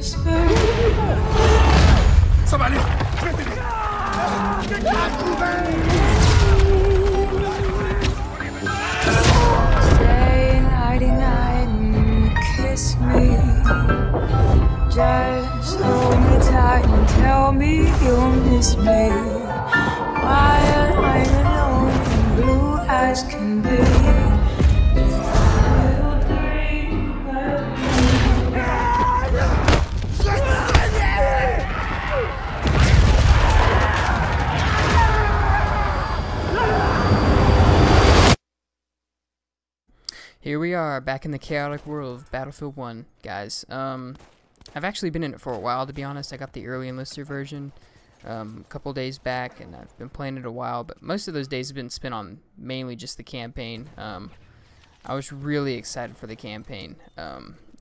Somebody! Stay nighty night and kiss me. Just hold me tight and tell me you'll miss me while I'm alone and blue as can be. Here we are, back in the chaotic world of Battlefield 1, guys. I've actually been in it for a while, to be honest. I got the early enlister version a couple days back, and I've been playing it a while, but most of those days have been spent on mainly just the campaign. I was really excited for the campaign.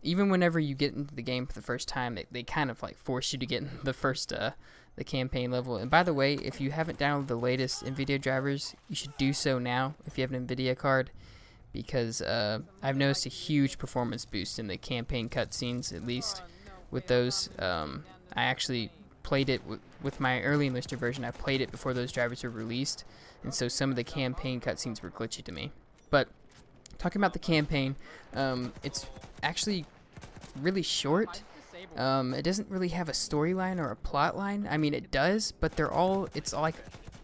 Even whenever you get into the game for the first time, they kind of like force you to get in the first the campaign level. And by the way, if you haven't downloaded the latest NVIDIA drivers, you should do so now if you have an NVIDIA card, because I've noticed a huge performance boost in the campaign cutscenes, at least with those. I actually played it with my early enlister version. I played it before those drivers were released, and so some of the campaign cutscenes were glitchy to me. But talking about the campaign, it's actually really short. It doesn't really have a storyline or a plot line. I mean, it does, but it's like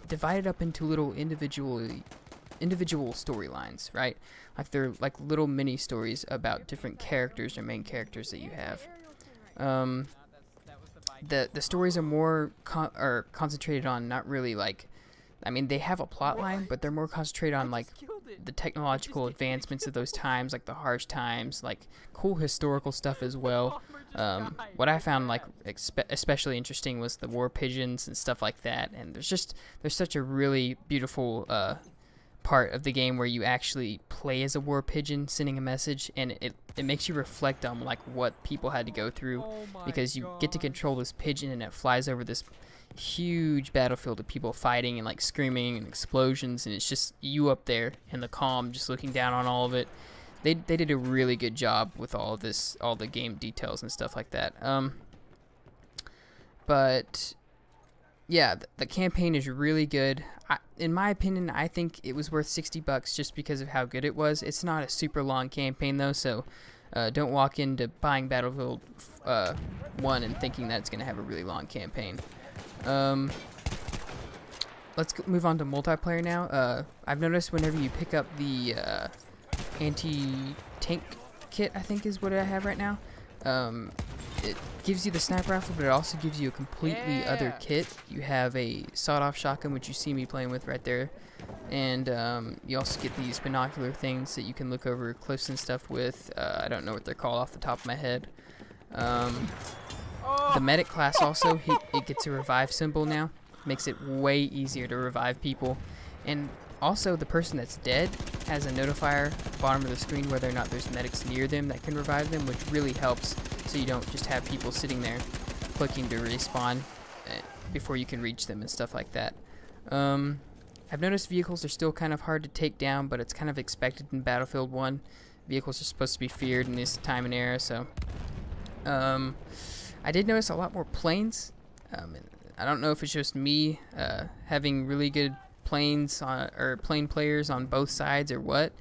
divided up into little individual storylines, right? Like they're like little mini stories about different characters or main characters that you have. The stories are more concentrated on, not really like, I mean, they have a plot line, but they're more concentrated on like the technological advancements of those times, like the harsh times, like cool historical stuff as well. What I found like especially interesting was the war pigeons and stuff like that. And there's such a really beautiful part of the game where you actually play as a war pigeon sending a message, and it makes you reflect on like what people had to go through, because you get to control this pigeon and it flies over this huge battlefield of people fighting and like screaming and explosions, and it's just you up there in the calm just looking down on all of it. They did a really good job with all of this, all the game details and stuff like that. But yeah, the campaign is really good. In my opinion, I think it was worth $60 just because of how good it was. It's not a super long campaign though, so don't walk into buying Battlefield 1 and thinking that it's going to have a really long campaign. Let's move on to multiplayer now. I've noticed whenever you pick up the anti-tank kit, I think is what I have right now, it gives you the sniper rifle, but it also gives you a completely other kit. You have a sawed-off shotgun, which you see me playing with right there, and you also get these binocular things that you can look over close and stuff with. I don't know what they're called off the top of my head. The medic class also, it gets a revive symbol now. Makes it way easier to revive people. And also, the person that's dead has a notifier at the bottom of the screen whether or not there's medics near them that can revive them, which really helps, so you don't just have people sitting there clicking to respawn before you can reach them and stuff like that. I've noticed vehicles are still kind of hard to take down, but it's kind of expected in Battlefield 1. Vehicles are supposed to be feared in this time and era, so I did notice a lot more planes. I don't know if it's just me having really good planes or plane players on both sides or what,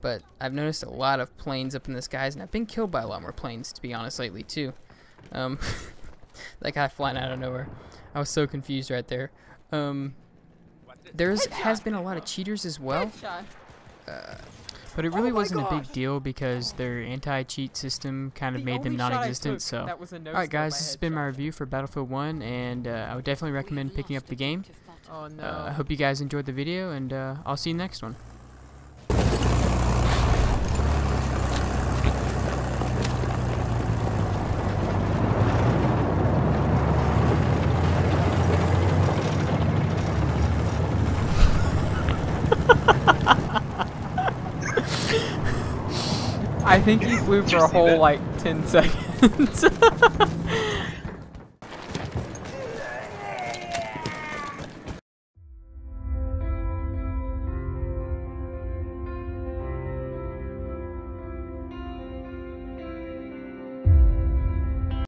but I've noticed a lot of planes up in the skies, and I've been killed by a lot more planes, to be honest, lately too. That guy flying out of nowhere. I was so confused right there. Has been a lot of cheaters as well. But it really wasn't a big deal because their anti-cheat system kind of made them non-existent. So, alright guys, this has been my review for Battlefield 1, and I would definitely recommend picking up the game. Oh no. I hope you guys enjoyed the video, and I'll see you next one. I think he flew for a whole like 10 seconds.